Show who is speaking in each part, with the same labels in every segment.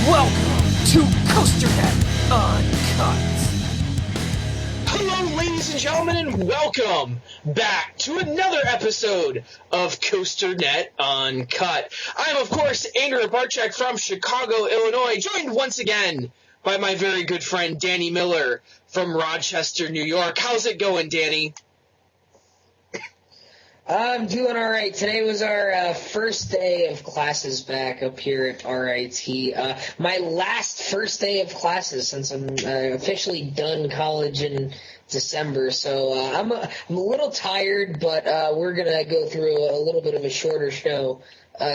Speaker 1: Welcome to COASTER-net Uncut.
Speaker 2: Hello, ladies and gentlemen, and welcome back to another episode of COASTER-net Uncut. I'm, of course, Andrew Barczyk from Chicago, Illinois, joined once again by my very good friend Danny Miller from Rochester, New York. How's it going, Danny?
Speaker 3: I'm doing all right. Today was our first day of classes back up here at RIT. My last first day of classes since I'm officially done college in December. So I'm a little tired, but we're going to go through a little bit of a shorter show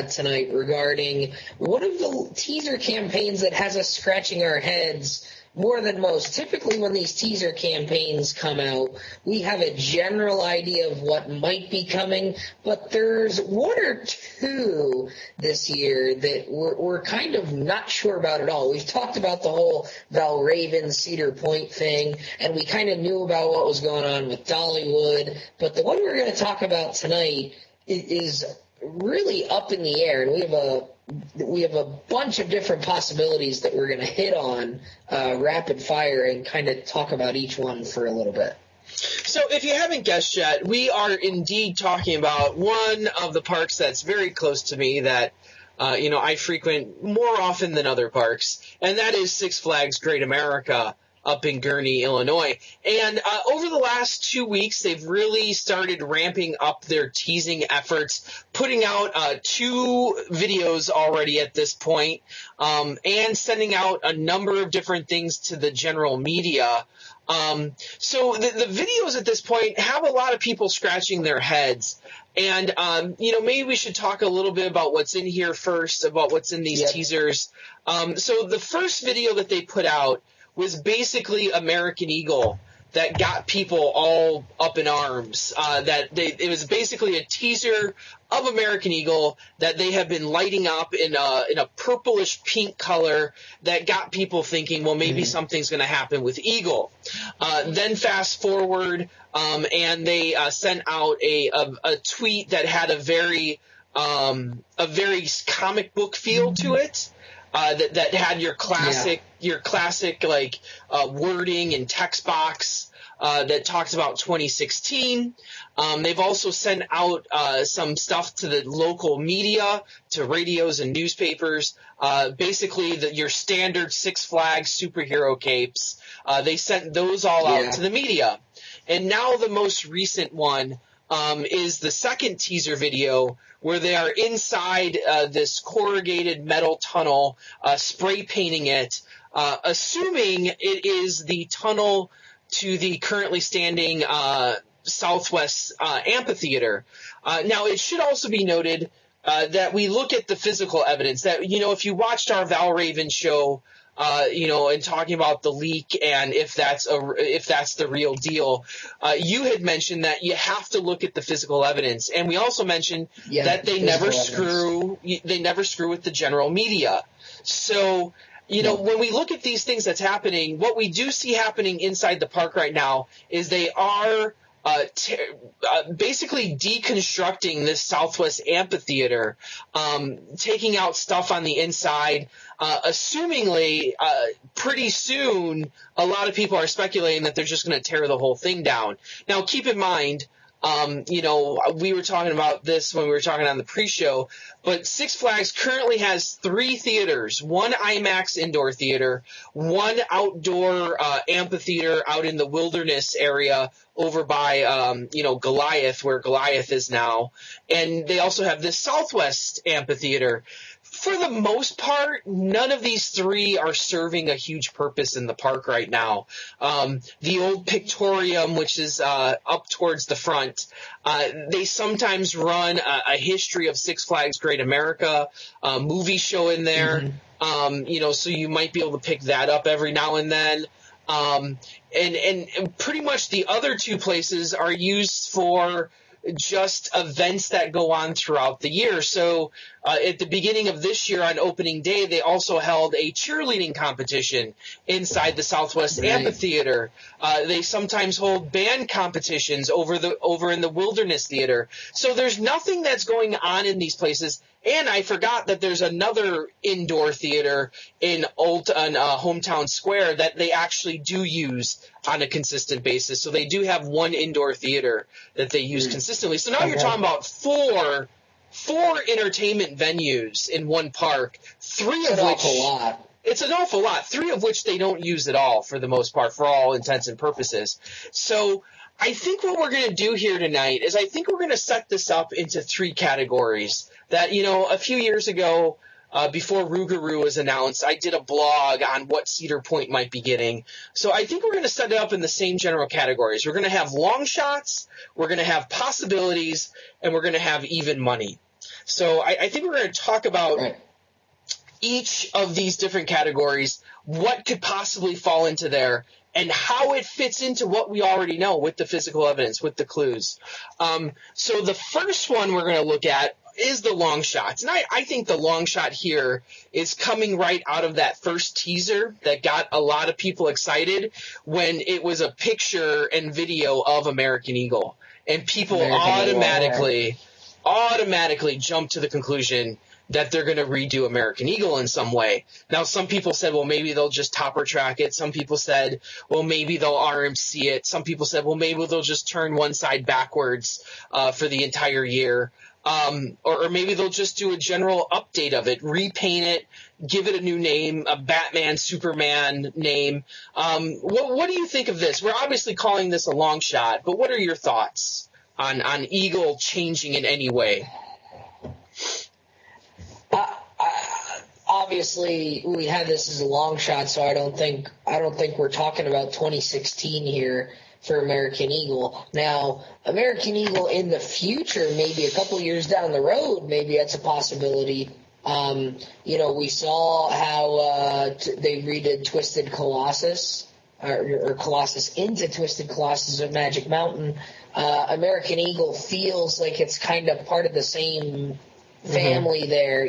Speaker 3: tonight regarding one of the teaser campaigns that has us scratching our heads more than most. Typically, when these teaser campaigns come out, we have a general idea of what might be coming, but there's one or two this year that we're kind of not sure about at all. We've talked about the whole Valraven Cedar Point thing, and we kind of knew about what was going on with Dollywood, but the one we're going to talk about tonight is really up in the air, and we have a bunch of different possibilities that we're going to hit on rapid fire and kind of talk about each one for a little bit.
Speaker 2: So if you haven't guessed yet, we are indeed talking about one of the parks that's very close to me that I frequent more often than other parks, and that is Six Flags Great America up in Gurnee, Illinois. And over the last 2 weeks, they've really started ramping up their teasing efforts, putting out 2 videos already at this point, and sending out a number of different things to the general media. So the videos at this point have a lot of people scratching their heads. And, maybe we should talk a little bit about what's in here first, about what's in these teasers. So the first video that they put out was basically American Eagle that got people all up in arms. It was basically a teaser of American Eagle that they have been lighting up in a purplish pink color that got people thinking, well, maybe something's going to happen with Eagle. Then fast forward, and they sent out a tweet that had a very comic book feel to it. That had your classic like wording and text box that talks about 2016. They've also sent out some stuff to the local media, to radios and newspapers. Basically, your standard Six Flags superhero capes. They sent those all out to the media. And now the most recent one is the second teaser video where they are inside this corrugated metal tunnel, spray painting it, assuming it is the tunnel to the currently standing Southwest Amphitheater. Now, it should also be noted that we look at the physical evidence that, if you watched our Valraven show, and talking about the leak and if that's the real deal, you had mentioned that you have to look at the physical evidence, and we also mentioned that they never screw with the general media. So, when we look at these things that's happening, what we do see happening inside the park right now is they are basically deconstructing this Southwest Amphitheater, taking out stuff on the inside. Assumingly, pretty soon, a lot of people are speculating that they're just going to tear the whole thing down. Now, keep in mind, we were talking about this when we were talking on the pre-show, but Six Flags currently has 3 theaters, 1 IMAX indoor theater, 1 outdoor amphitheater out in the wilderness area over by, Goliath, where Goliath is now. And they also have this Southwest Amphitheater. For the most part, none of these 3 are serving a huge purpose in the park right now. The old Pictorium, which is up towards the front, they sometimes run a history of Six Flags Great America movie show in there. So you might be able to pick that up every now and then. And pretty much the other 2 places are used for just events that go on throughout the year. So At the beginning of this year on opening day, they also held a cheerleading competition inside the Southwest Amphitheater. They sometimes hold band competitions over in the Wilderness Theater. So there's nothing that's going on in these places. And I forgot that there's another indoor theater in Hometown Square that they actually do use on a consistent basis. So they do have one indoor theater that they use consistently. So now you're talking about four entertainment venues in one park, three of which it's an awful lot, three of which they don't use at all for the most part, for all intents and purposes. So I think what we're going to do here tonight is I think we're going to set this up into three categories that, a few years ago, before Rougarou was announced, I did a blog on what Cedar Point might be getting. So I think we're going to set it up in the same general categories. We're going to have long shots, we're going to have possibilities, and we're going to have even money. So I think we're going to talk about each of these different categories, what could possibly fall into there, and how it fits into what we already know with the physical evidence, with the clues. So the first one we're going to look at is the long shots. And I think the long shot here is coming right out of that first teaser that got a lot of people excited when it was a picture and video of American Eagle. And people automatically jump to the conclusion that they're going to redo American Eagle in some way. Now, some people said, well, maybe they'll just topper track it. Some people said, well, maybe they'll RMC it. Some people said, well, maybe they'll just turn one side backwards for the entire year. Or maybe they'll just do a general update of it, repaint it, give it a new name, a Batman, Superman name. What do you think of this? We're obviously calling this a long shot, but what are your thoughts on Eagle changing in any way?
Speaker 3: Obviously, we have this as a long shot, so I don't think we're talking about 2016 here for American Eagle. Now, American Eagle in the future, maybe a couple years down the road, maybe that's a possibility. We saw how they redid Twisted Colossus, or Colossus into Twisted Colossus of Magic Mountain. American Eagle feels like it's kind of part of the same family there,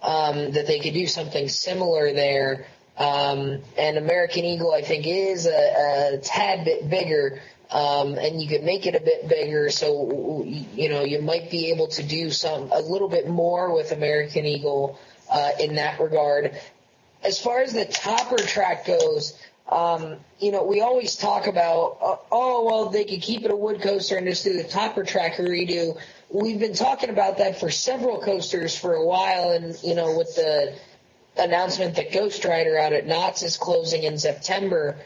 Speaker 3: that they could do something similar there. And American Eagle, I think, is a tad bit bigger, and you could make it a bit bigger. So, you might be able to do a little bit more with American Eagle in that regard. As far as the topper track goes, we always talk about, they could keep it a wood coaster and just do the topper track redo. We've been talking about that for several coasters for a while, and, with the announcement that Ghost Rider out at Knott's is closing in September,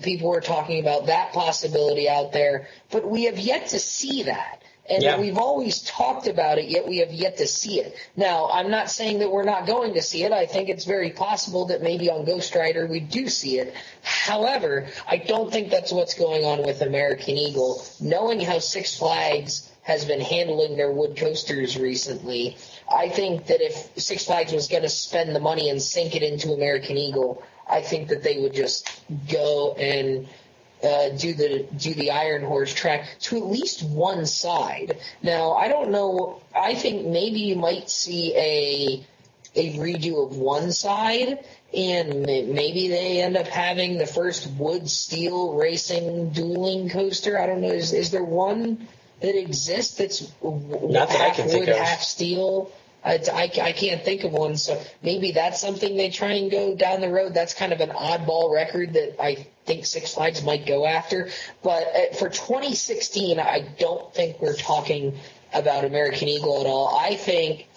Speaker 3: people were talking about that possibility out there, but we have yet to see that. And we've always talked about it, yet we have yet to see it. Now, I'm not saying that we're not going to see it. I think it's very possible that maybe on Ghost Rider we do see it. However, I don't think that's what's going on with American Eagle. Knowing how Six Flags has been handling their wood coasters recently, I think that if Six Flags was going to spend the money and sink it into American Eagle, I think that they would just go and do the Iron Horse track to at least one side. Now, I don't know. I think maybe you might see a redo of one side, and maybe they end up having the first wood steel racing dueling coaster. I don't know. Is there one that exists that's half wood, half steel? I can't think of one, so maybe that's something they try and go down the road. That's kind of an oddball record that I think Six Flags might go after. But for 2016, I don't think we're talking about American Eagle at all. I think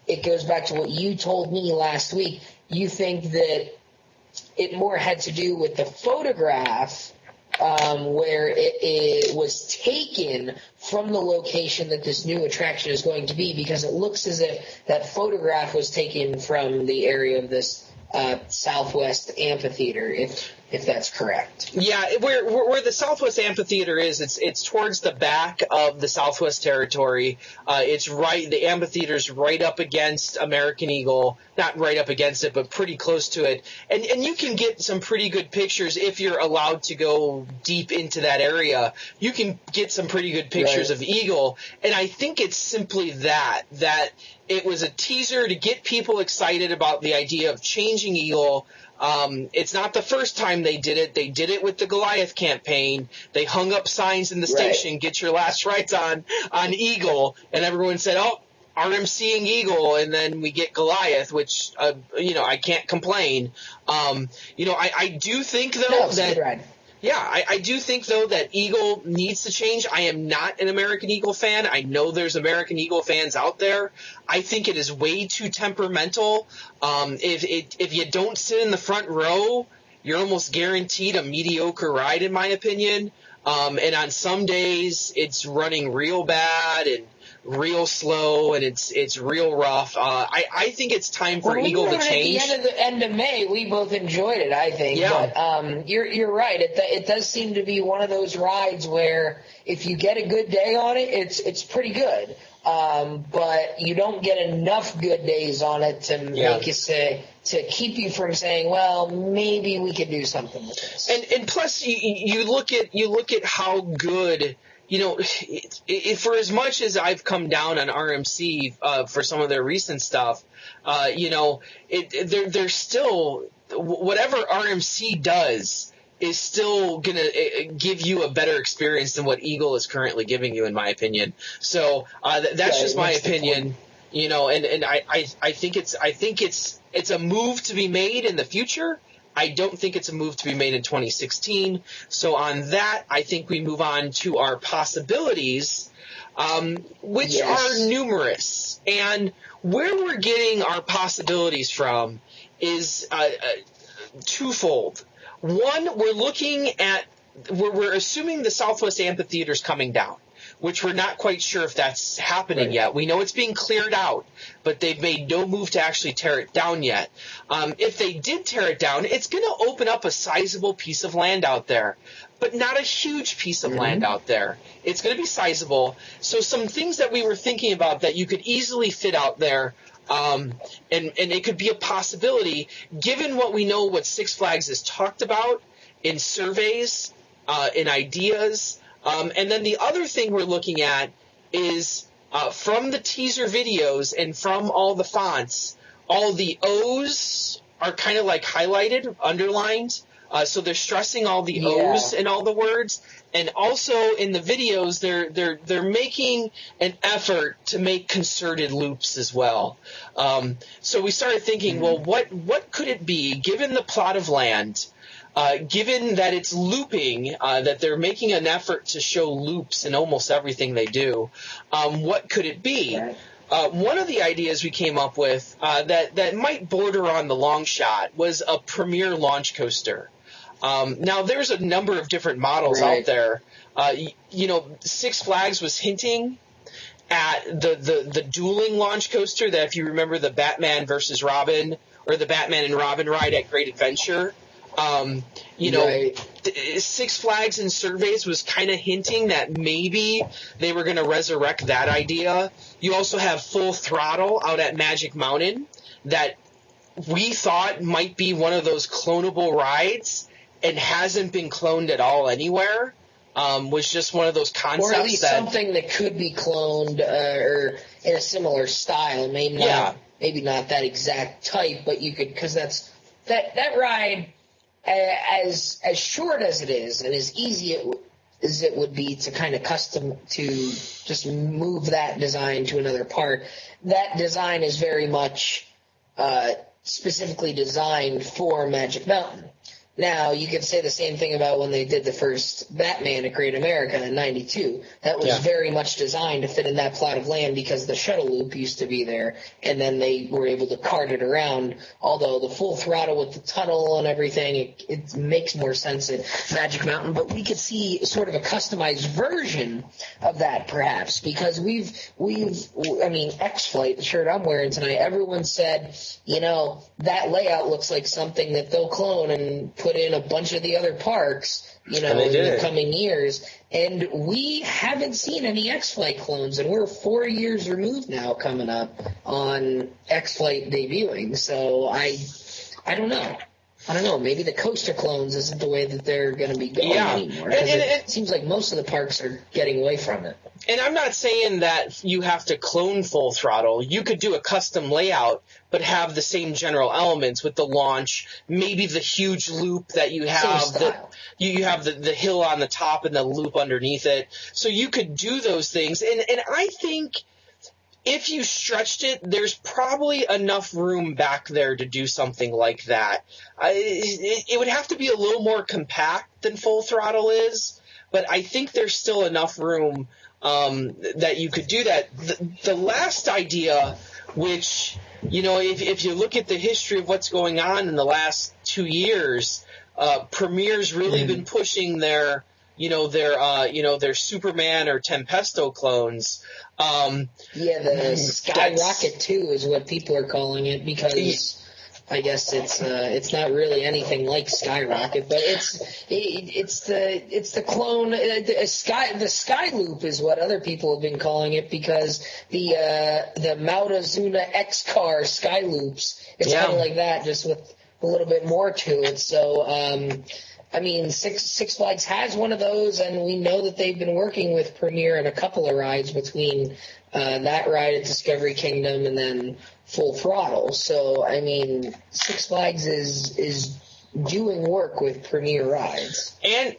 Speaker 3: it goes back to what you told me last week. You think that it more had to do with the photograph where it was taken from the location that this new attraction is going to be, because it looks as if that photograph was taken from the area of this Southwest Amphitheater. if that's correct.
Speaker 2: Yeah, where the Southwest Amphitheater is, it's towards the back of the Southwest Territory. It's right, the amphitheater's right up against American Eagle, not right up against it, but pretty close to it. And you can get some pretty good pictures if you're allowed to go deep into that area. You can get some pretty good pictures of Eagle, and I think it's simply that it was a teaser to get people excited about the idea of changing Eagle. It's not the first time they did it. They did it with the Goliath campaign. They hung up signs in the station, get your last rights on Eagle, and everyone said, oh, RMCing Eagle, and then we get Goliath, which, I can't complain. I do think, though, I do think, though, that Eagle needs to change. I am not an American Eagle fan. I know there's American Eagle fans out there. I think it is way too temperamental. If you don't sit in the front row, you're almost guaranteed a mediocre ride, in my opinion. And on some days, it's running real bad and real slow, and it's real rough. I think it's time for Eagle to change.
Speaker 3: At the end of May, we both enjoyed it, I think.
Speaker 2: Yeah.
Speaker 3: But you're right. It does seem to be one of those rides where if you get a good day on it, it's pretty good. But you don't get enough good days on it to make you say, to keep you from saying, well, maybe we could do something with this.
Speaker 2: And plus, you look at how good. For as much as I've come down on RMC for some of their recent stuff, they're still, whatever RMC does is still going to give you a better experience than what Eagle is currently giving you, in my opinion. So that's just my opinion, and I think it's a move to be made in the future. I don't think it's a move to be made in 2016. So on that, I think we move on to our possibilities, which are numerous. And where we're getting our possibilities from is twofold. One, we're assuming the Southwest Amphitheater is coming down, which we're not quite sure if that's happening yet. We know it's being cleared out, but they've made no move to actually tear it down yet. If they did tear it down, it's going to open up a sizable piece of land out there, but not a huge piece of land out there. It's going to be sizable. So some things that we were thinking about that you could easily fit out there, and it could be a possibility, given what we know what Six Flags has talked about in surveys, in ideas. And then the other thing we're looking at is from the teaser videos and from all the fonts, all the O's are kind of like highlighted, underlined. So they're stressing all the O's in all the words. And also in the videos, they're making an effort to make concerted loops as well. So we started thinking, well, what could it be, given the plot of land? Given that it's looping, that they're making an effort to show loops in almost everything they do, what could it be? One of the ideas we came up with that might border on the long shot was a premier launch coaster. Now, there's a number of different models out there. Six Flags was hinting at the dueling launch coaster that, if you remember, the Batman versus Robin, or the Batman and Robin ride at Great Adventure. Six Flags in surveys was kind of hinting that maybe they were going to resurrect that idea. You also have Full Throttle out at Magic Mountain that we thought might be one of those clonable rides and hasn't been cloned at all anywhere. Was just one of those concepts.
Speaker 3: Or at least something that could be cloned or in a similar style. Maybe not that exact type, but you could, because that ride, as short as it is and as easy as it would be to kind of custom to just move that design to another part, that design is very much specifically designed for Magic Mountain. Now, you could say the same thing about when they did the first Batman at Great America in '92. That was very much designed to fit in that plot of land because the shuttle loop used to be there, and then they were able to cart it around. Although the Full Throttle with the tunnel and everything, it makes more sense at Magic Mountain. But we could see sort of a customized version of that, perhaps, because X-Flight, the shirt I'm wearing tonight, everyone said, that layout looks like something that they'll clone and put put in a bunch of the other parks, in the coming years. And we haven't seen any X-Flight clones, and we're 4 years removed now coming up on X-Flight debuting. So I don't know. Maybe the coaster clones isn't the way that they're going to be going anymore. Because it seems like most of the parks are getting away from it.
Speaker 2: And I'm not saying that you have to clone Full Throttle. You could do a custom layout, but have the same general elements with the launch, maybe the huge loop that you have. You have the hill on the top and the loop underneath it. So you could do those things. And I think if you stretched it, there's probably enough room back there to do something like that. It would have to be a little more compact than Full Throttle is, but I think there's still enough room that you could do that. The last idea, which, if you look at the history of what's going on in the last 2 years, Premier's really been pushing their Superman or Tempesto clones.
Speaker 3: The Skyrocket 2 is what people are calling it, because I guess it's not really anything like Skyrocket, but it's the clone. The Sky Loop is what other people have been calling it, because the Mautazuna X Car Sky Loops. It's kind of like that, just with a little bit more to it. So Six Flags has one of those, and we know that they've been working with Premier in a couple of rides between that ride at Discovery Kingdom and then Full Throttle. So, Six Flags is doing work with Premier rides.
Speaker 2: And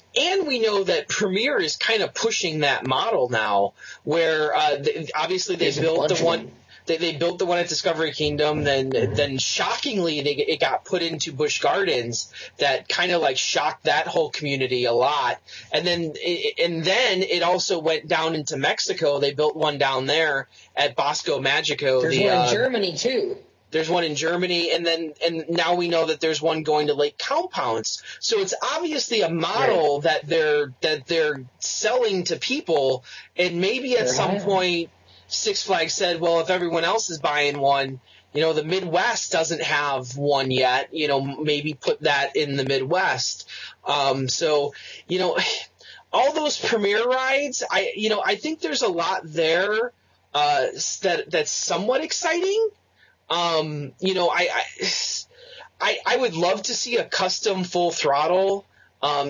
Speaker 2: we know that Premier is kind of pushing that model now, where obviously they built the one. They built the one at Discovery Kingdom, then shockingly it got put into Busch Gardens. That kind of shocked that whole community a lot. And then it also went down into Mexico. They built one down there at Bosco Magico.
Speaker 3: There's one in Germany too.
Speaker 2: There's one in Germany, and now we know that there's one going to Lake Compounce. So it's obviously a model that they're selling to people, and maybe at some point Six Flags said, well, if everyone else is buying one, the Midwest doesn't have one yet, maybe put that in the Midwest. So, all those Premier rides, I think there's a lot there that's somewhat exciting. I would love to see a custom Full Throttle,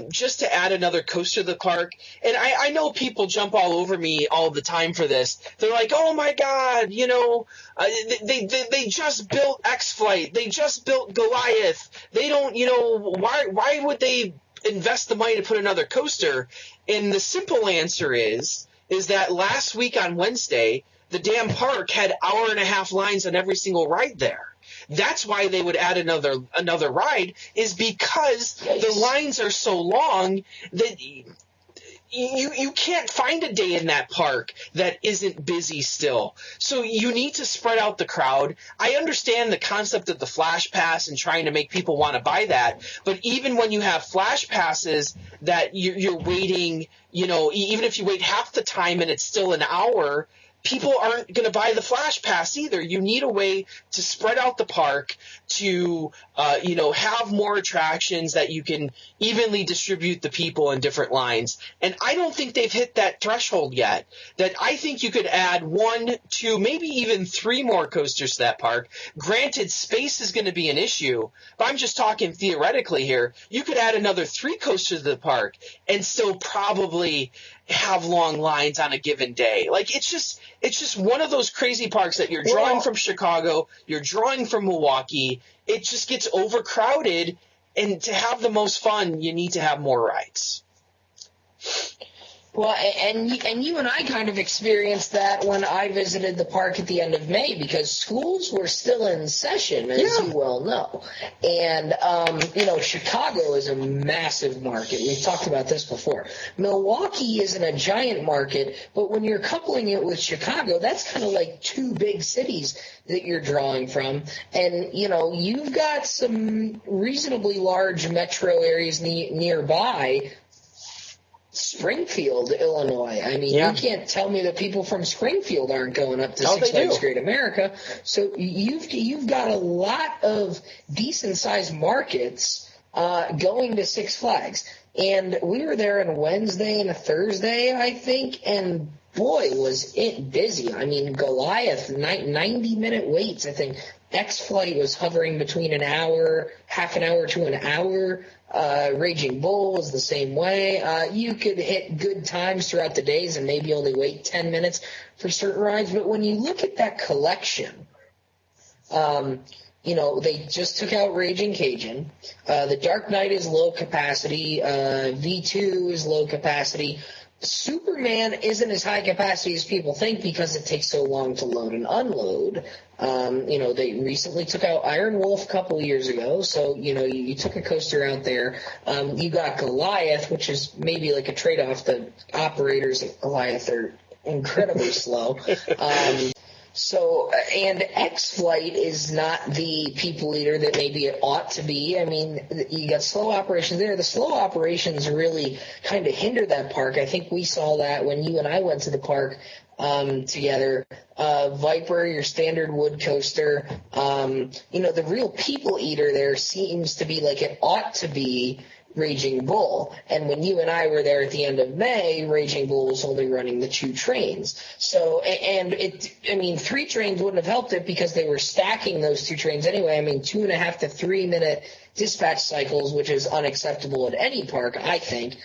Speaker 2: just to add another coaster to the park. And I know people jump all over me all the time for this. They're like, oh my God, they just built X-Flight. They just built Goliath. They don't, why would they invest the money to put another coaster? And the simple answer is that last week on Wednesday, the damn park had hour-and-a-half lines on every single ride there. That's why they would add another ride, is because the lines are so long that you can't find a day in that park that isn't busy still. So you need to spread out the crowd. I understand the concept of the Flash Pass and trying to make people want to buy that, but even when you have Flash Passes that you're waiting, even if you wait half the time and it's still an hour, people aren't going to buy the Flash Pass either. You need a way to spread out the park, to have more attractions that you can evenly distribute the people in different lines. And I don't think they've hit that threshold yet. That I think you could add 1, 2, maybe even 3 more coasters to that park. Granted, space is going to be an issue, but I'm just talking theoretically here. You could add another 3 coasters to the park and still probably have long lines on a given day. It's just one of those crazy parks that you're drawing from Chicago, you're drawing from Milwaukee. It just gets overcrowded, and to have the most fun, you need to have more rides.
Speaker 3: Well, and you and I kind of experienced that when I visited the park at the end of May, because schools were still in session, as you well know. And, Chicago is a massive market. We've talked about this before. Milwaukee isn't a giant market, but when you're coupling it with Chicago, that's kind of like 2 big cities that you're drawing from. And, you've got some reasonably large metro areas nearby. Springfield, Illinois. You can't tell me that people from Springfield aren't going up to Six Flags Great America. So you've got a lot of decent-sized markets going to Six Flags. And we were there on Wednesday and a Thursday, I think, and boy, was it busy. I mean, Goliath, 90-minute waits, I think. X-Flight was hovering between an hour, half an hour to an hour. Raging Bull was the same way. You could hit good times throughout the days and maybe only wait 10 minutes for certain rides. But when you look at that collection, they just took out Raging Cajun. The Dark Knight is low capacity. V2 is low capacity. Superman isn't as high capacity as people think because it takes so long to load and unload. They recently took out Iron Wolf a couple of years ago, so, you took a coaster out there. You got Goliath, which is maybe like a trade-off. The operators at Goliath are incredibly slow. And X-Flight is not the people eater that maybe it ought to be. I mean, you got slow operations there. The slow operations really kind of hinder that park. I think we saw that when you and I went to the park together. Viper, your standard wood coaster, the real people eater there seems to be like it ought to be Raging Bull. And when you and I were there at the end of May, Raging Bull was only running the 2 trains. So, 3 trains wouldn't have helped it because they were stacking those 2 trains anyway. I mean, 2.5 to 3 minute dispatch cycles, which is unacceptable at any park, I think.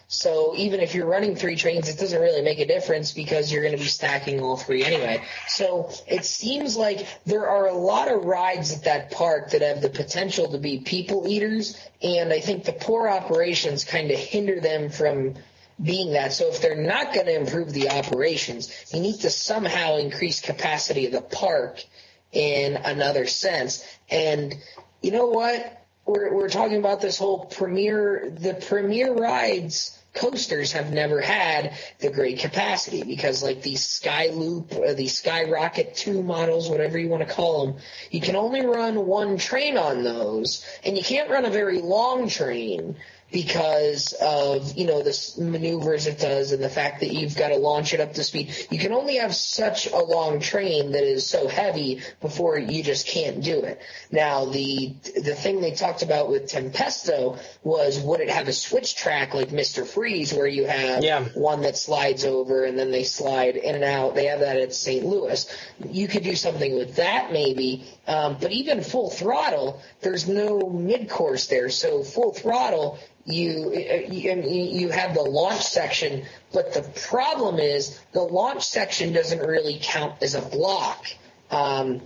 Speaker 3: So even if you're running 3 trains, it doesn't really make a difference because you're going to be stacking all 3 anyway. So it seems like there are a lot of rides at that park that have the potential to be people eaters, and I think the poor operations kind of hinder them from being that. So if they're not going to improve the operations, you need to somehow increase capacity of the park in another sense. And you know what? We're talking about this whole the premier rides. Coasters have never had the great capacity because, like these Skyloop, these Skyrocket 2 models, whatever you want to call them, you can only run 1 train on those, and you can't run a very long train because of, the maneuvers it does and the fact that you've got to launch it up to speed. You can only have such a long train that is so heavy before you just can't do it. Now, the thing they talked about with Tempesto was, would it have a switch track like Mr. Freeze where you have one that slides over and then they slide in and out? They have that at St. Louis. You could do something with that maybe, but even Full Throttle, there's no mid-course there. So Full Throttle, you have the launch section, but the problem is the launch section doesn't really count as a block. And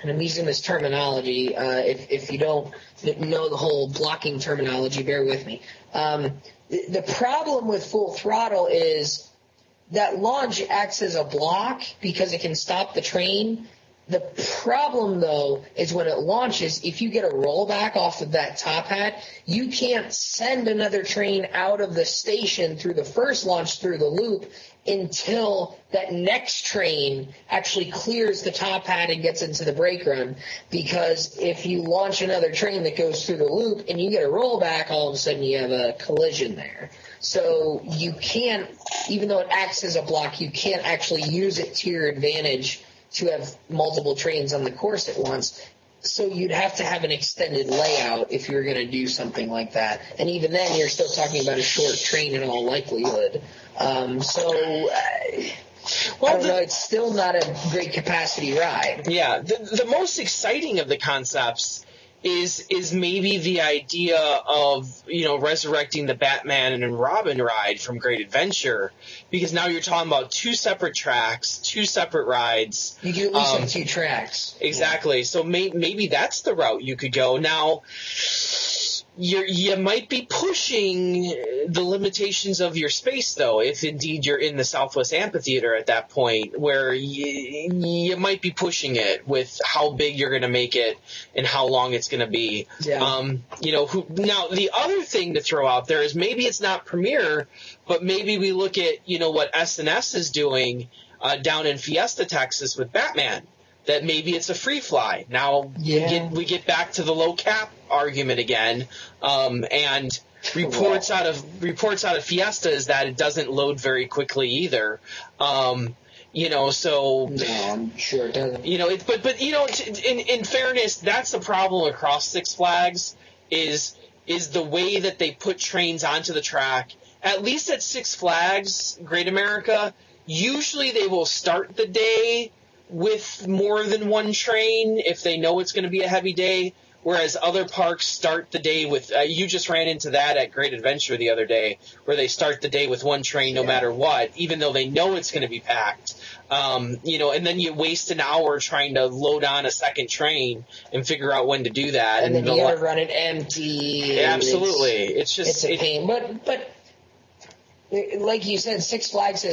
Speaker 3: I'm using this terminology. If you don't know the whole blocking terminology, bear with me. The problem with Full Throttle is that launch acts as a block because it can stop the train. The problem, though, is when it launches, if you get a rollback off of that top hat, you can't send another train out of the station through the first launch through the loop until that next train actually clears the top hat and gets into the brake run. Because if you launch another train that goes through the loop and you get a rollback, all of a sudden you have a collision there. So you can't, even though it acts as a block, you can't actually use it to your advantage to have multiple trains on the course at once. So you'd have to have an extended layout if you were going to do something like that. And even then, you're still talking about a short train in all likelihood. I don't know. It's still not a great capacity ride.
Speaker 2: Yeah. The most exciting of the concepts is maybe the idea of, resurrecting the Batman and Robin ride from Great Adventure, because now you're talking about 2 separate tracks, 2 separate rides.
Speaker 3: You can at least have 2 tracks.
Speaker 2: Exactly. So maybe that's the route you could go. Now, you might be pushing the limitations of your space, though, if indeed you're in the Southwest Amphitheater at that point, where you might be pushing it with how big you're going to make it and how long it's going to be.
Speaker 3: Yeah.
Speaker 2: Now, the other thing to throw out there is maybe it's not Premier, but maybe we look at, what S&S is doing down in Fiesta, Texas with Batman. That maybe it's a free fly. Now we get back to the low cap argument again, and reports out of Fiesta is that it doesn't load very quickly either. So
Speaker 3: no, I'm sure it doesn't.
Speaker 2: in fairness, that's the problem across Six Flags. is the way that they put trains onto the track. At least at Six Flags Great America, usually they will start the day with more than one train if they know it's going to be a heavy day, whereas other parks start the day with you just ran into that at Great Adventure the other day, where they start the day with one train no matter what, even though they know it's going to be packed. And then you waste an hour trying to load on a second train and figure out when to do that.
Speaker 3: And then you got to run it empty.
Speaker 2: Absolutely. It's
Speaker 3: a pain. But like you said, Six Flags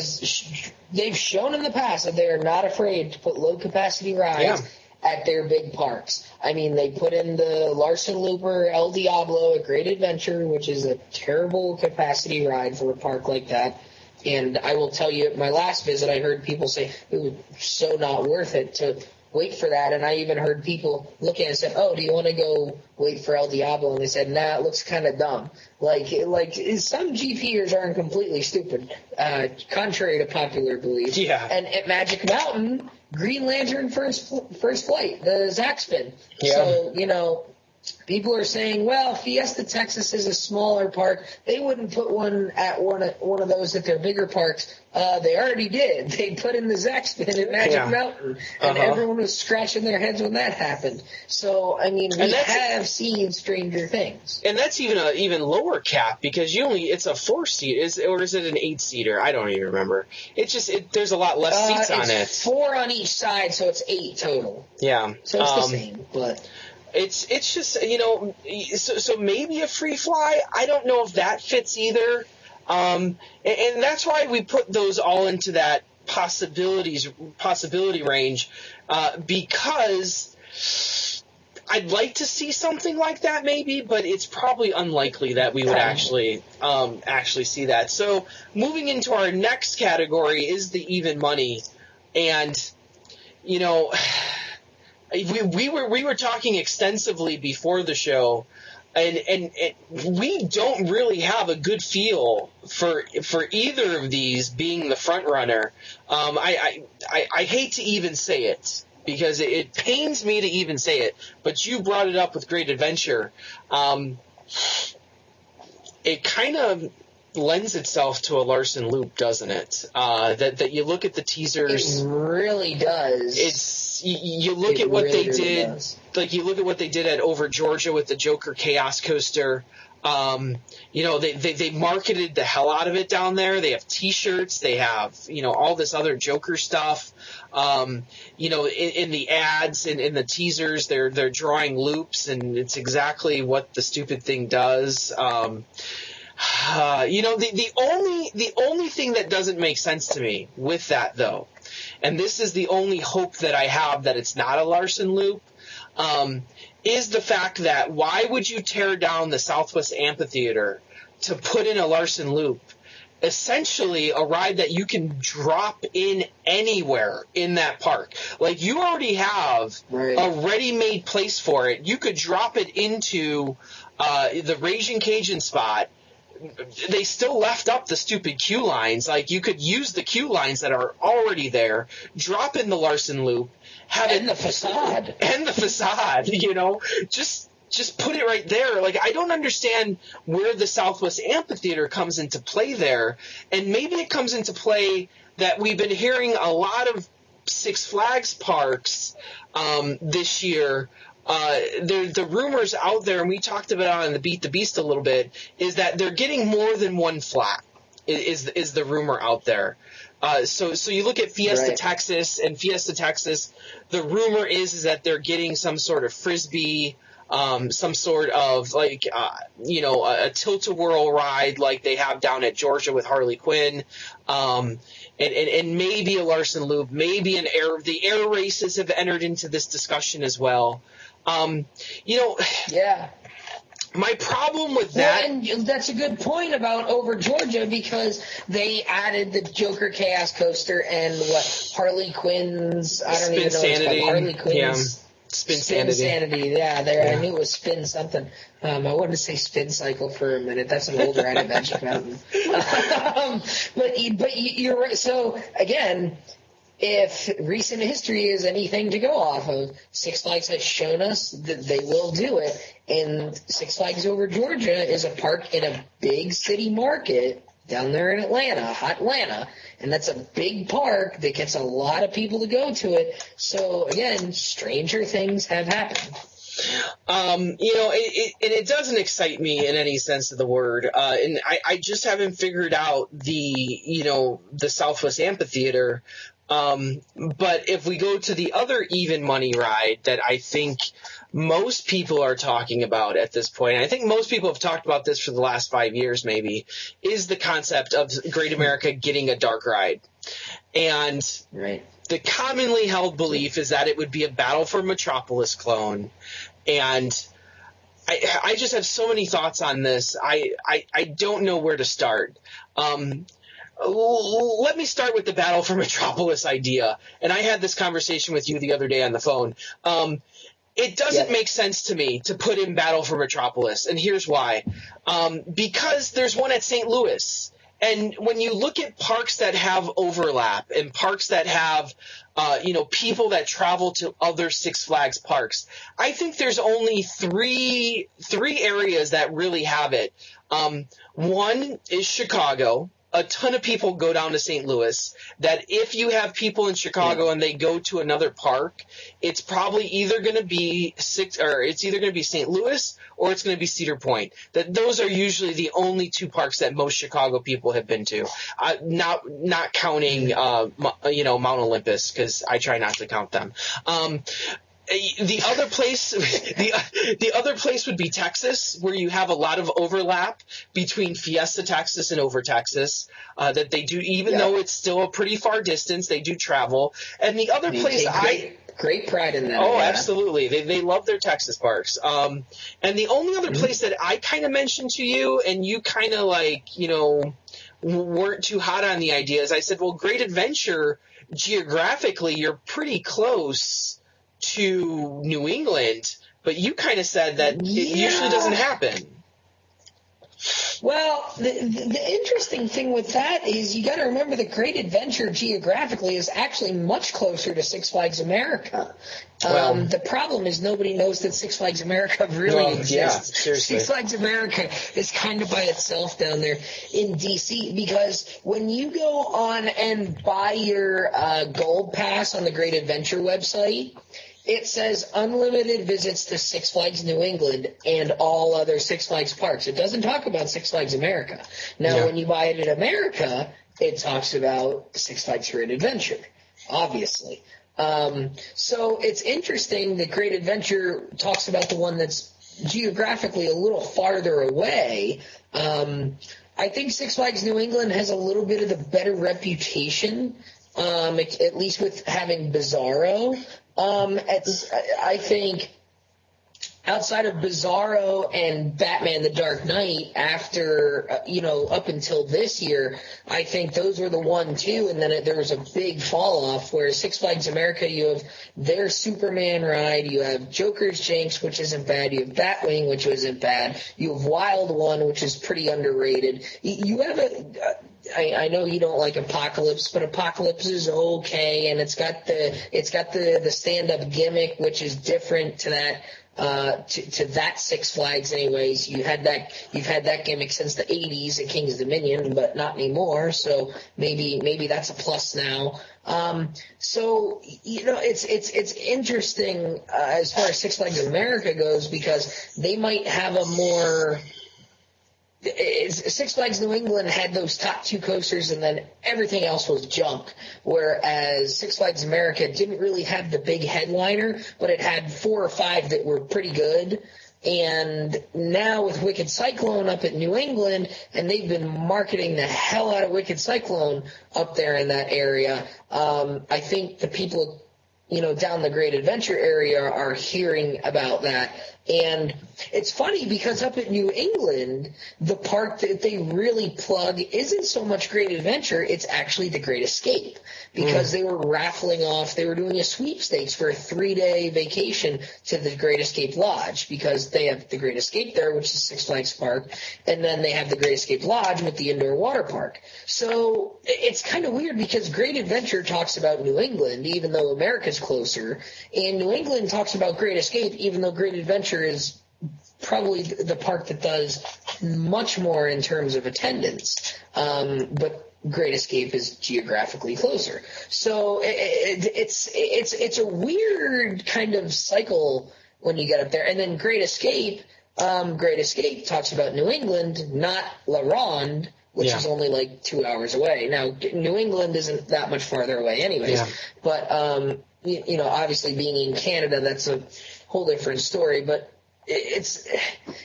Speaker 3: they've shown in the past that they are not afraid to put low-capacity rides at their big parks. I mean, they put in the Larson Looper El Diablo at Great Adventure, which is a terrible capacity ride for a park like that. And I will tell you, at my last visit, I heard people say it was so not worth it to wait for that. And I even heard people look at it and said, "Oh, do you want to go wait for El Diablo?" And they said, "Nah, it looks kind of dumb." Like some GPers aren't completely stupid, contrary to popular belief.
Speaker 2: Yeah.
Speaker 3: And at Magic Mountain, Green Lantern First Flight, the Zack Spin.
Speaker 2: Yeah.
Speaker 3: So, people are saying, well, Fiesta Texas is a smaller park. They wouldn't put one at one of those at their bigger parks. They already did. They put in the Zack Spin at Magic Mountain, and everyone was scratching their heads when that happened. So, I mean, we have seen stranger things.
Speaker 2: And that's even an even lower cap, because it's a 4-seat, or is it an 8-seater? I don't even remember. It's just there's a lot less seats on it.
Speaker 3: It's 4 on each side, so it's 8 total.
Speaker 2: Yeah.
Speaker 3: So it's the same, but
Speaker 2: It's just, so maybe a free fly. I don't know if that fits either. And that's why we put those all into that possibility range, because I'd like to see something like that maybe, but it's probably unlikely that we would actually see that. So moving into our next category is the even money. And, we were talking extensively before the show, and we don't really have a good feel for either of these being the front runner. I hate to even say it, because it pains me to even say it, but you brought it up with Great Adventure. It kind of lends itself to a Larson Loop, doesn't it? That you look at the teasers.
Speaker 3: It really does.
Speaker 2: You look at what they did. Like, you look at what they did at Over Georgia with the Joker Chaos Coaster. They marketed the hell out of it down there. They have T-shirts. They have all this other Joker stuff. In the ads and in the teasers, they're drawing loops, and it's exactly what the stupid thing does. The only thing that doesn't make sense to me with that, though, and this is the only hope that I have that it's not a Larson Loop, is the fact that why would you tear down the Southwest Amphitheater to put in a Larson Loop? Essentially a ride that you can drop in anywhere in that park. Like, you already have a ready-made place for it. You could drop it into the Raging Cajun spot. They still left up the stupid queue lines. Like, you could use the queue lines that are already there, drop in the Larson Loop,
Speaker 3: the facade.
Speaker 2: And the facade, just put it right there. Like, I don't understand where the Southwest Amphitheater comes into play there. And maybe it comes into play that we've been hearing a lot of Six Flags parks this year. The rumors out there, and we talked about it on the Beat the Beast a little bit, is that they're getting more than one flat, is the rumor out there. So you look at Fiesta Texas, and Fiesta Texas, the rumor is that they're getting some sort of Frisbee, some sort of a tilt-a-whirl ride like they have down at Georgia with Harley Quinn, and maybe a Larson Loop, maybe the air races have entered into this discussion as well. My problem with that...
Speaker 3: Well, and that's a good point about Over Georgia, because they added the Joker Chaos Coaster and Harley Quinn's... I don't even know what it's called. Harley Quinn's...
Speaker 2: Yeah. Spin Sanity.
Speaker 3: Yeah, I knew it was Spin something. I wanted to say Spin Cycle for a minute. That's an old ride at Magic Mountain. But you're right. So, again... If recent history is anything to go off of, Six Flags has shown us that they will do it. And Six Flags Over Georgia is a park in a big city market down there in Atlanta, hot Atlanta. And that's a big park that gets a lot of people to go to it. So, again, stranger things have happened.
Speaker 2: It doesn't excite me in any sense of the word. And I just haven't figured out the Southwest Amphitheater. But if we go to the other even money ride that I think most people are talking about at this point, I think most people have talked about this for the last 5 years maybe, is the concept of Great America getting a dark ride. And
Speaker 3: right.
Speaker 2: The commonly held belief is that it would be a Battle for Metropolis clone. And I just have so many thoughts on this. I don't know where to start. Let me start with the Battle for Metropolis idea. And I had this conversation with you the other day on the phone. It doesn't make sense to me to put in Battle for Metropolis, and here's why. Because there's one at St. Louis. And when you look at parks that have overlap and parks that have, people that travel to other Six Flags parks, I think there's only three areas that really have it. One is Chicago. A ton of people go down to St. Louis. That if you have people in Chicago and they go to another park, it's probably either going to be St. Louis or it's going to be Cedar Point. That those are usually the only two parks that most Chicago people have been to. Not counting Mount Olympus, because I try not to count them. The other place would be Texas, where you have a lot of overlap between Fiesta Texas and Over Texas. That they do, even though it's still a pretty far distance, they do travel. And the other place
Speaker 3: great pride in that.
Speaker 2: Oh, absolutely. They love their Texas parks. And the only other place that I kind of mentioned to you, and you kind of weren't too hot on the idea, is I said, well, Great Adventure, geographically, you're pretty close to New England, but you kind of said that it usually doesn't happen.
Speaker 3: Well, the interesting thing with that is you got to remember that Great Adventure geographically is actually much closer to Six Flags America. The problem is nobody knows that Six Flags America really exists.
Speaker 2: Yeah, seriously.
Speaker 3: Six Flags America is kind of by itself down there in D.C. because when you go on and buy your Gold Pass on the Great Adventure website, it says unlimited visits to Six Flags New England and all other Six Flags parks. It doesn't talk about Six Flags America. Now, when you buy it in America, it talks about Six Flags Great Adventure, obviously. So it's interesting that Great Adventure talks about the one that's geographically a little farther away. I think Six Flags New England has a little bit of the better reputation, at least with having Bizarro. I think outside of Bizarro and Batman the Dark Knight, after, up until this year, I think those were the 1-2, and then there was a big fall off, where Six Flags America, you have their Superman ride, you have Joker's Jinx, which isn't bad, you have Batwing, which isn't bad, you have Wild One, which is pretty underrated. You have I know you don't like Apocalypse, but Apocalypse is okay, and it's got the stand-up gimmick, which is different to that. To that Six Flags, anyways. You've had that gimmick since the '80s at King's Dominion, but not anymore. So maybe that's a plus now. So it's interesting as far as Six Flags America goes, because they might have a more. Six Flags New England had those top two coasters, and then everything else was junk, whereas Six Flags America didn't really have the big headliner, but it had 4 or 5 that were pretty good. And now with Wicked Cyclone up at New England, and they've been marketing the hell out of Wicked Cyclone up there in that area, I think the people down the Great Adventure area are hearing about that. And it's funny because up at New England, the park that they really plug isn't so much Great Adventure, it's actually the Great Escape. Because they were raffling off, they were doing a sweepstakes for a 3-day vacation to the Great Escape Lodge, because they have the Great Escape there, which is Six Flags Park, and then they have the Great Escape Lodge with the indoor water park. So it's kind of weird because Great Adventure talks about New England, even though America's closer, and New England talks about Great Escape, even though Great Adventure is probably the park that does much more in terms of attendance, but Great Escape is geographically closer. So it's a weird kind of cycle when you get up there. And then Great Escape talks about New England, not La Ronde, which is only like 2 hours away. Now, New England isn't that much farther away anyways. But, obviously being in Canada, that's a whole different story. But it's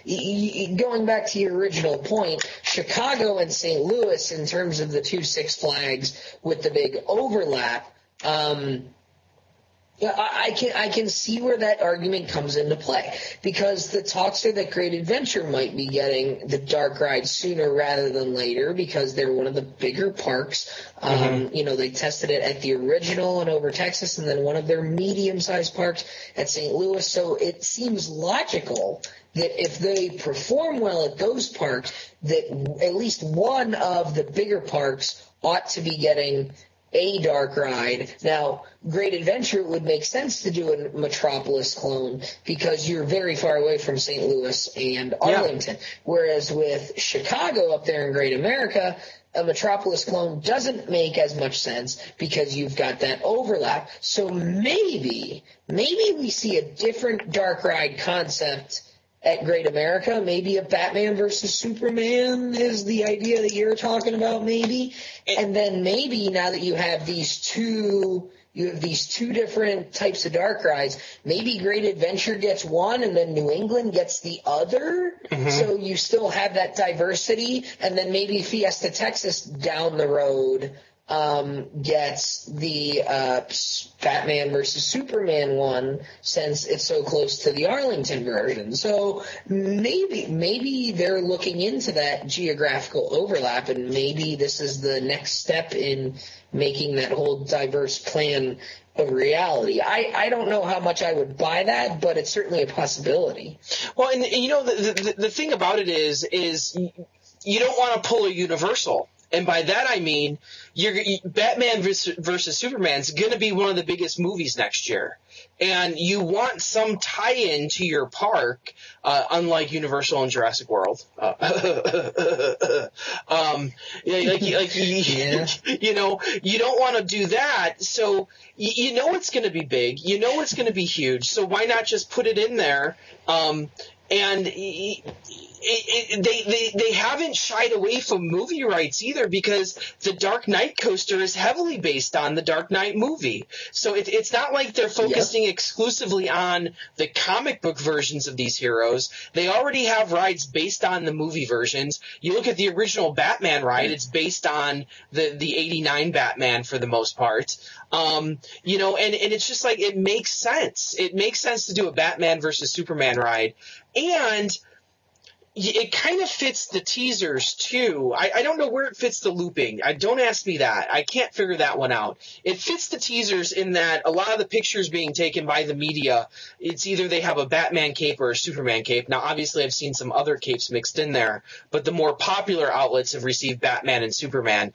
Speaker 3: going back to your original point, Chicago and St. Louis in terms of the two Six Flags with the big overlap. I can see where that argument comes into play, because the talks are that Great Adventure might be getting the dark ride sooner rather than later because they're one of the bigger parks. They tested it at the original in Over Texas, and then one of their medium-sized parks at St. Louis. So it seems logical that if they perform well at those parks, that at least one of the bigger parks ought to be getting a dark ride. Now, Great Adventure would make sense to do a Metropolis clone because you're very far away from St. Louis and Arlington. Whereas with Chicago up there in Great America, a Metropolis clone doesn't make as much sense because you've got that overlap. So maybe we see a different dark ride concept at Great America. Maybe a Batman versus Superman is the idea that you're talking about, maybe. And then maybe now that you have these two different types of dark rides, maybe Great Adventure gets one and then New England gets the other. So you still have that diversity. And then maybe Fiesta Texas down the road gets the Batman versus Superman one, since it's so close to the Arlington version. So maybe they're looking into that geographical overlap, and maybe this is the next step in making that whole diverse plan a reality. I don't know how much I would buy that, but it's certainly a possibility.
Speaker 2: Well, and the thing about it is you don't want to pull a Universal. And by that I mean Batman versus Superman is going to be one of the biggest movies next year. And you want some tie-in to your park, unlike Universal and Jurassic World. You don't want to do that. So it's going to be big. It's going to be huge. So why not just put it in there? And they haven't shied away from movie rights either, because the Dark Knight coaster is heavily based on the Dark Knight movie. So it's not like they're focusing exclusively on the comic book versions of these heroes. They already have rides based on the movie versions. You look at the original Batman ride, it's based on the 89 Batman for the most part. And it's just like, it makes sense. It makes sense to do a Batman versus Superman ride. And it kind of fits the teasers, too. I don't know where it fits the looping. Don't ask me that. I can't figure that one out. It fits the teasers in that a lot of the pictures being taken by the media, it's either they have a Batman cape or a Superman cape. Now, obviously, I've seen some other capes mixed in there, but the more popular outlets have received Batman and Superman.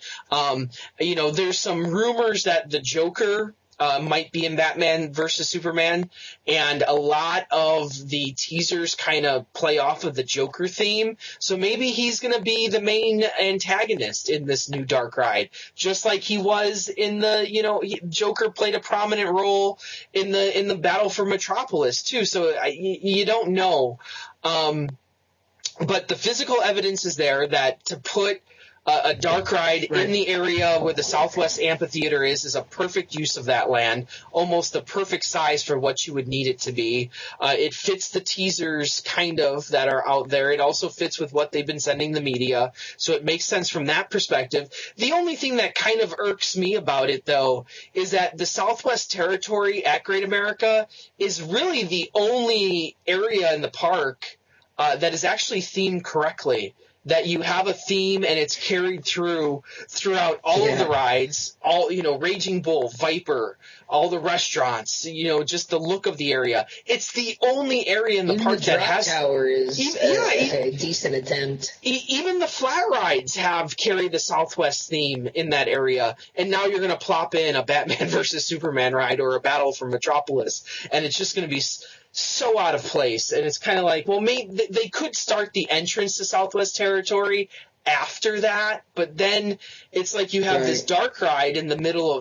Speaker 2: There's some rumors that the Joker might be in Batman versus Superman, and a lot of the teasers kind of play off of the Joker theme. So maybe he's going to be the main antagonist in this new Dark Ride, just like he was in the, Joker played a prominent role in the Battle for Metropolis too. So you don't know, but the physical evidence is there that to put a dark ride in the area where the Southwest Amphitheater is a perfect use of that land, almost the perfect size for what you would need it to be. It fits the teasers kind of that are out there. It also fits with what they've been sending the media, so it makes sense from that perspective. The only thing that kind of irks me about it, though, is that the Southwest Territory at Great America is really the only area in the park that is actually themed correctly. That you have a theme and it's carried throughout all of the rides, Raging Bull, Viper, all the restaurants, just the look of the area. It's the only area in the park that has.
Speaker 3: The Tower is a decent attempt.
Speaker 2: Even the flat rides have carried the Southwest theme in that area, and now you're going to plop in a Batman versus Superman ride or a Battle for Metropolis, and it's just going to be so out of place. And it's kind of like, well, maybe they could start the entrance to Southwest Territory after that, but then it's like you have this dark ride in the middle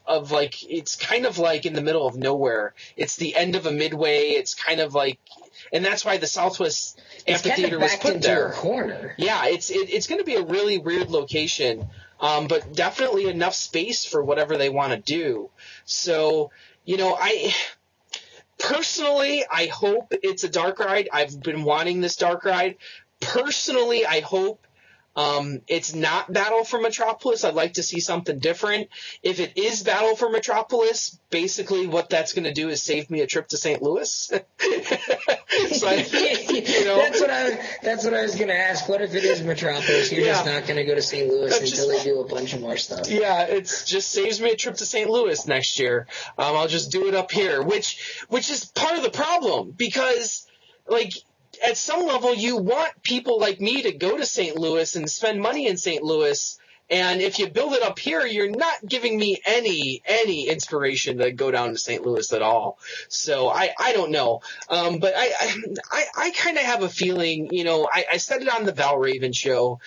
Speaker 2: of like, it's kind of like in the middle of nowhere. It's the end of a midway. It's kind of like, and that's why the Southwest Amphitheater was put there.
Speaker 3: A corner.
Speaker 2: Yeah, it's going to be a really weird location, but definitely enough space for whatever they want to do. So, I hope it's a dark ride. I've been wanting this dark ride. Personally, I hope it's not Battle for Metropolis. I'd like to see something different. If it is Battle for Metropolis, basically what that's going to do is save me a trip to St. Louis. So
Speaker 3: that's what I was going to ask. What if it is Metropolis? You're just not going to go to St. Louis until they do a bunch of more stuff.
Speaker 2: Yeah, it just saves me a trip to St. Louis next year. I'll just do it up here, which is part of the problem because, like, at some level, you want people like me to go to St. Louis and spend money in St. Louis. And if you build it up here, you're not giving me any inspiration to go down to St. Louis at all. So I don't know. But I kind of have a feeling, I said it on the Val Raven show.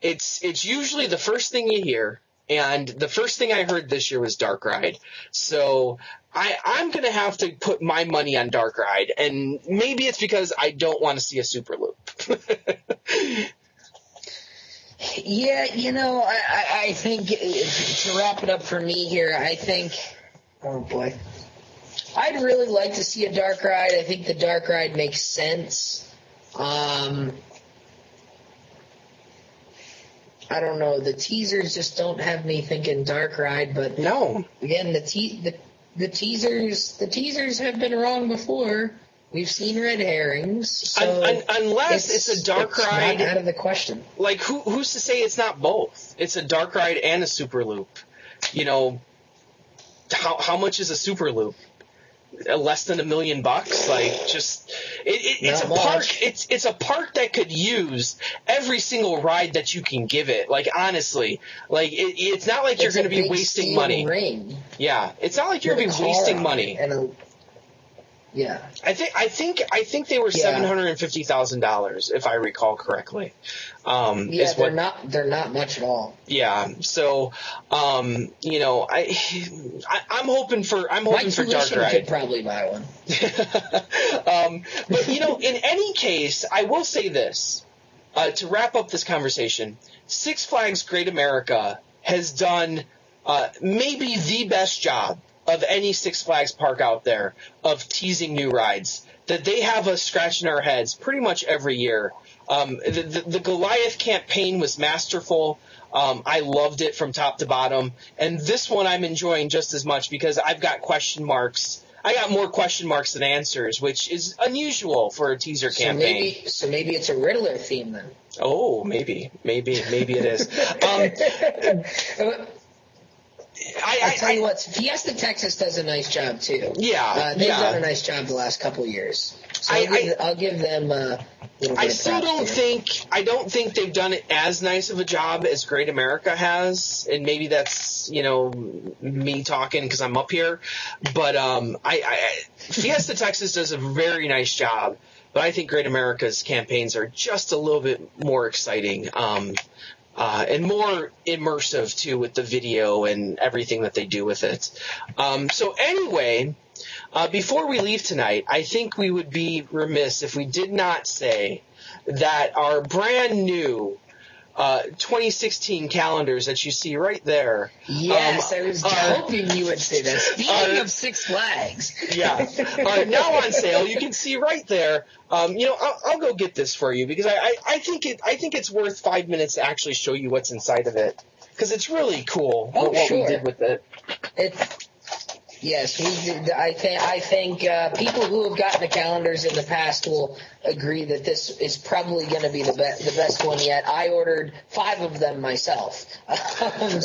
Speaker 2: It's usually the first thing you hear. And the first thing I heard this year was Dark Ride. So I'm going to have to put my money on Dark Ride. And maybe it's because I don't want to see a Super Loop.
Speaker 3: Yeah, I think to wrap it up for me here, I think, oh boy, I'd really like to see a Dark Ride. I think the Dark Ride makes sense. I don't know. The teasers just don't have me thinking Dark Ride, but
Speaker 2: no.
Speaker 3: Again, the teasers have been wrong before. We've seen red herrings. So
Speaker 2: unless it's a Dark Ride,
Speaker 3: not out of the question.
Speaker 2: Like who's to say it's not both? It's a Dark Ride and a Super Loop. How much is a Super Loop? Less than $1 million? Like, just it's a park. It's a park that could use every single ride that you can give it. Like, honestly, like it's not like you're going to be wasting money.
Speaker 3: Ring.
Speaker 2: Yeah, it's not like you're going to be wasting money.
Speaker 3: Yeah,
Speaker 2: I think they were $750,000 if I recall correctly.
Speaker 3: They're not much at all.
Speaker 2: Yeah, so I'm hoping for Dark Ride.
Speaker 3: Could probably buy one.
Speaker 2: But in any case, I will say this to wrap up this conversation: Six Flags Great America has done maybe the best job of any Six Flags park out there of teasing new rides. That they have us scratching our heads pretty much every year. The Goliath campaign was masterful. I loved it from top to bottom. And this one I'm enjoying just as much because I've got question marks. I got more question marks than answers, which is unusual for a teaser campaign.
Speaker 3: So maybe it's a Riddler theme then.
Speaker 2: Oh, maybe it is.
Speaker 3: I'll tell you what, Fiesta Texas does a nice job too.
Speaker 2: Yeah,
Speaker 3: they've done a nice job the last couple of years. So I'll give them a little bit of props.
Speaker 2: I don't think they've done it as nice of a job as Great America has, and maybe that's me talking because I'm up here. But Fiesta Texas does a very nice job. But I think Great America's campaigns are just a little bit more exciting. And more immersive, too, with the video and everything that they do with it. So anyway, before we leave tonight, I think we would be remiss if we did not say that our brand new 2016 calendars that you see right there.
Speaker 3: Yes, I was hoping you would say that. Speaking of Six Flags.
Speaker 2: Yeah. Are now on sale. You can see right there. I'll go get this for you because I think it's worth 5 minutes to actually show you what's inside of it because it's really cool what we did with it.
Speaker 3: Yes, we did. I think people who have gotten the calendars in the past will agree that this is probably going to be the best one yet. I ordered 5 of them myself, and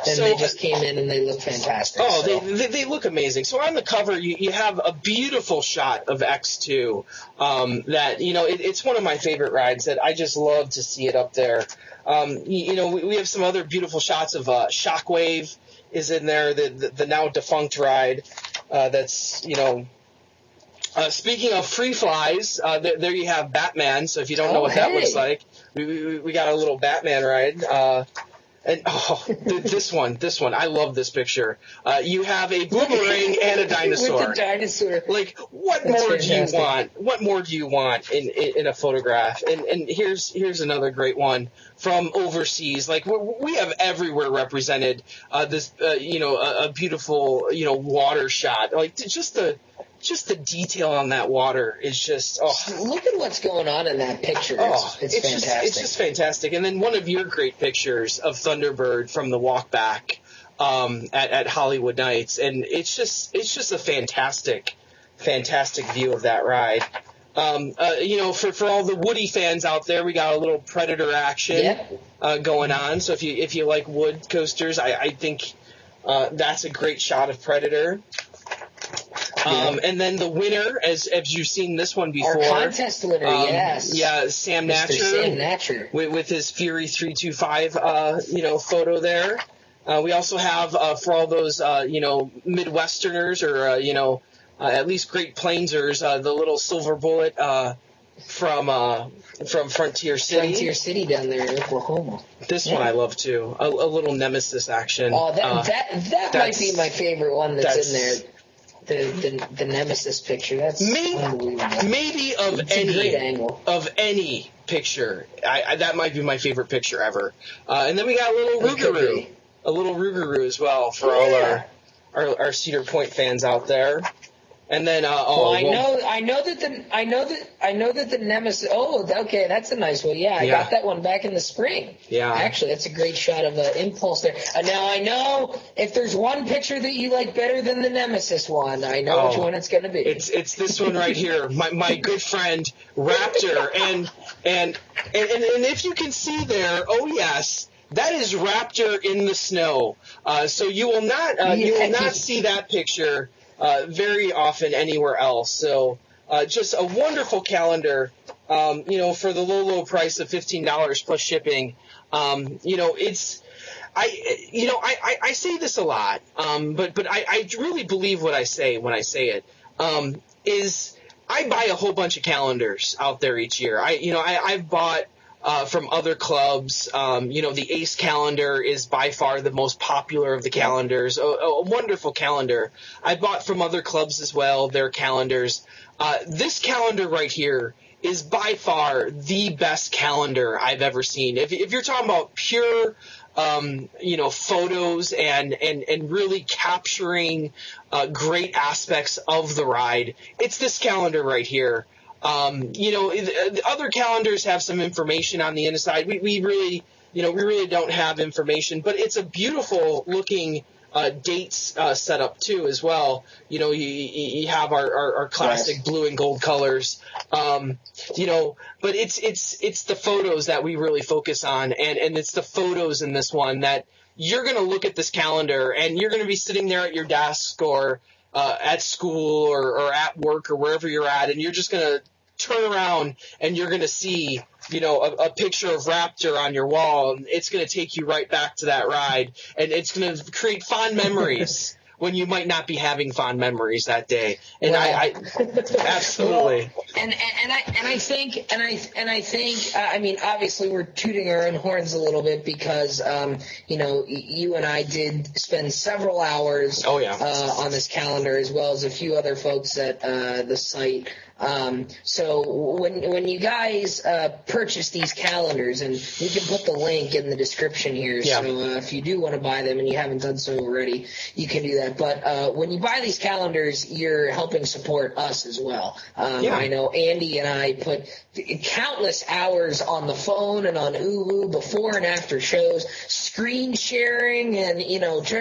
Speaker 3: they just came in and they look fantastic.
Speaker 2: Oh, so. They look amazing. So on the cover, you have a beautiful shot of X2. That it's one of my favorite rides. That I just love to see it up there. We have some other beautiful shots of Shockwave. Is in there, the now defunct ride. That's, speaking of free flies, there you have Batman. So if you don't know what that looks like, we got a little Batman ride. This one, I love this picture. You have a boomerang and a dinosaur.
Speaker 3: With the dinosaur.
Speaker 2: Like, what
Speaker 3: That's
Speaker 2: more
Speaker 3: fantastic.
Speaker 2: do you want? What more do you want in a photograph? And here's another great one from overseas. Like, we have everywhere represented this, a beautiful, water shot. Like, just the detail on that water is just
Speaker 3: Look at what's going on in that picture. It's fantastic.
Speaker 2: It's just fantastic. And then one of your great pictures of Thunderbird from the walk back at Hollywood Nights, and it's just a fantastic view of that ride. For all the Woody fans out there, we got a little Predator action going on. So if you like wood coasters, I think that's a great shot of Predator. And then the winner, as you've seen this one before.
Speaker 3: Our contest winner, yes.
Speaker 2: Yeah, Sam Natcher.
Speaker 3: Sam Natcher.
Speaker 2: With his Fury 325, photo there. We also have, for all those, Midwesterners or, at least Great Plainsers, the little silver bullet from Frontier City.
Speaker 3: Frontier City down there in Oklahoma.
Speaker 2: This one I love, too. A little Nemesis action.
Speaker 3: Oh, that might be my favorite one that's in there. The Nemesis picture. That's unbelievable.
Speaker 2: Maybe of any picture, that might be my favorite picture ever. And then we got a little Rougarou as well for all our Cedar Point fans out there. And then I know that the Nemesis. Oh, okay, that's a nice one. Yeah, I got that one back in the spring. Yeah, actually, that's a great shot of Impulse there. Now I know if there's one picture that you like better than the Nemesis one, I know which one it's going to be. It's this one right here, my good friend Raptor, and if you can see there, oh yes. That is Raptor in the snow. So you will not see that picture very often anywhere else. So just a wonderful calendar, for the low price of $15 plus shipping. I say this a lot, but I really believe what I say when I say it, is I buy a whole bunch of calendars out there each year. I've bought from other clubs. The Ace calendar is by far the most popular of the calendars. A wonderful calendar. I bought from other clubs as well, their calendars. This calendar right here is by far the best calendar I've ever seen. If you're talking about pure, photos and really capturing great aspects of the ride, it's this calendar right here. Other calendars have some information on the inside. We really don't have information, but it's a beautiful looking dates set up too as well. You have our classic blue and gold colors. But it's the photos that we really focus on, and it's the photos in this one that you're going to look at this calendar and you're going to be sitting there at your desk or at school or at work or wherever you're at, and you're just going to turn around and you're going to see, a picture of Raptor on your wall, and it's going to take you right back to that ride, and it's going to create fond memories when you might not be having fond memories that day. And I absolutely.
Speaker 3: Well, I think, obviously we're tooting our own horns a little bit because, you and I did spend several hours on this calendar, as well as a few other folks at the site. So when you guys purchase these calendars, and we can put the link in the description here, so if you do want to buy them and you haven't done so already, you can do that. But when you buy these calendars, you're helping support us as well. I know Andy and I put countless hours on the phone and on Hulu before and after shows, screen sharing, and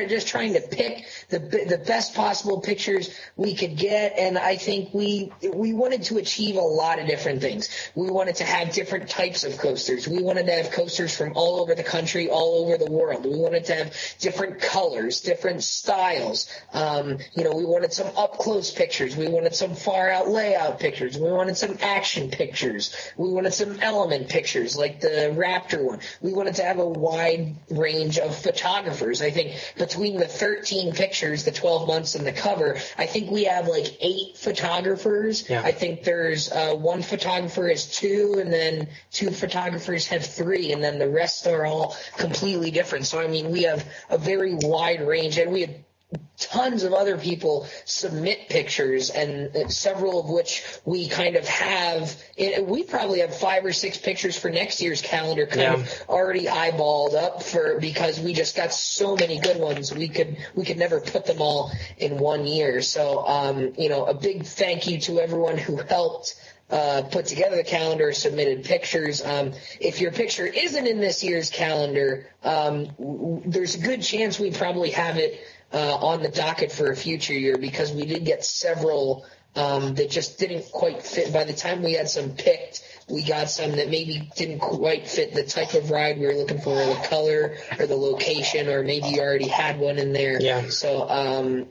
Speaker 3: just trying to pick the best possible pictures we could get. And I think we want wanted to achieve a lot of different things. We wanted to have different types of coasters. We wanted to have coasters from all over the country, all over the world. We wanted to have different colors, different styles. We wanted some up-close pictures. We wanted some far-out layout pictures. We wanted some action pictures. We wanted some element pictures, like the Raptor one. We wanted to have a wide range of photographers. I think between the 13 pictures, the 12 months, and the cover, I think we have like 8 photographers.
Speaker 2: Yeah.
Speaker 3: I think there's one photographer has 2, and then 2 photographers have 3, and then the rest are all completely different. So, I mean, we have a very wide range, and we have tons of other people submit pictures, and several of which we kind of have. We probably have 5 or 6 pictures for next year's calendar kind of already eyeballed up because we just got so many good ones. We could never put them all in one year. So, a big thank you to everyone who helped put together the calendar, submitted pictures. If your picture isn't in this year's calendar, there's a good chance we probably have it on the docket for a future year, because we did get several that just didn't quite fit. By the time we had some picked, we got some that maybe didn't quite fit the type of ride we were looking for, or the color, or the location, or maybe you already had one in there.
Speaker 2: Yeah.
Speaker 3: So,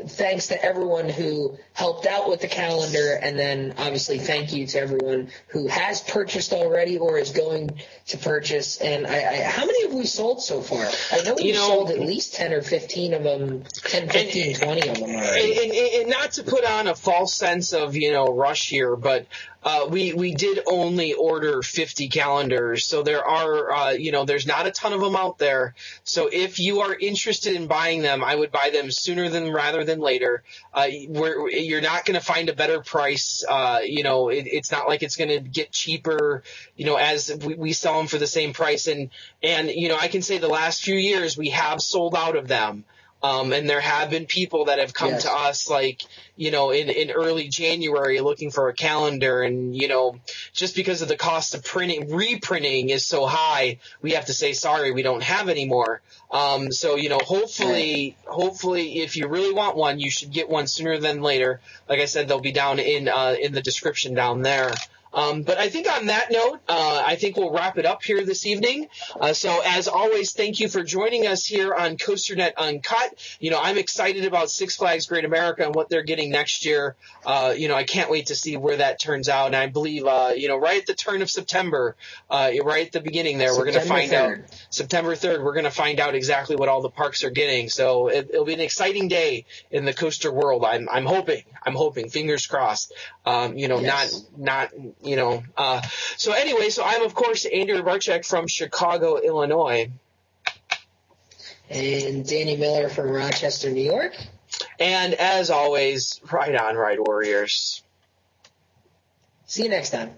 Speaker 3: thanks to everyone who helped out with the calendar, and then obviously thank you to everyone who has purchased already or is going to purchase. And how many have we sold so far? I know we've sold at least 10 or 15 of them, 10, 15, 20 of them already.
Speaker 2: And not to put on a false sense of, rush here, but we did only order 50 calendars, so there are, there's not a ton of them out there. So if you are interested in buying them, I would buy them sooner rather than later. You're not going to find a better price. It's not like it's going to get cheaper, as we sell them for the same price. And I can say the last few years we have sold out of them. And there have been people that have come to us, like, in early January looking for a calendar, and, just because of the cost of reprinting is so high, we have to say, sorry, we don't have any more. So, hopefully if you really want one, you should get one sooner than later. Like I said, they'll be down in the description down there. But I think on that note, I think we'll wrap it up here this evening. So as always, thank you for joining us here on COASTER-net Uncut. I'm excited about Six Flags Great America and what they're getting next year. I can't wait to see where that turns out. And I believe, right at the turn of September, right at the beginning there, we're going to find out September 3rd, we're going to find out exactly what all the parks are getting. So it'll be an exciting day in the coaster world. I'm hoping, fingers crossed. So anyway, so I'm, of course, Andrew Barczyk from Chicago, Illinois.
Speaker 3: And Danny Miller from Rochester, New York.
Speaker 2: And as always, ride on, Ride Warriors.
Speaker 3: See you next time.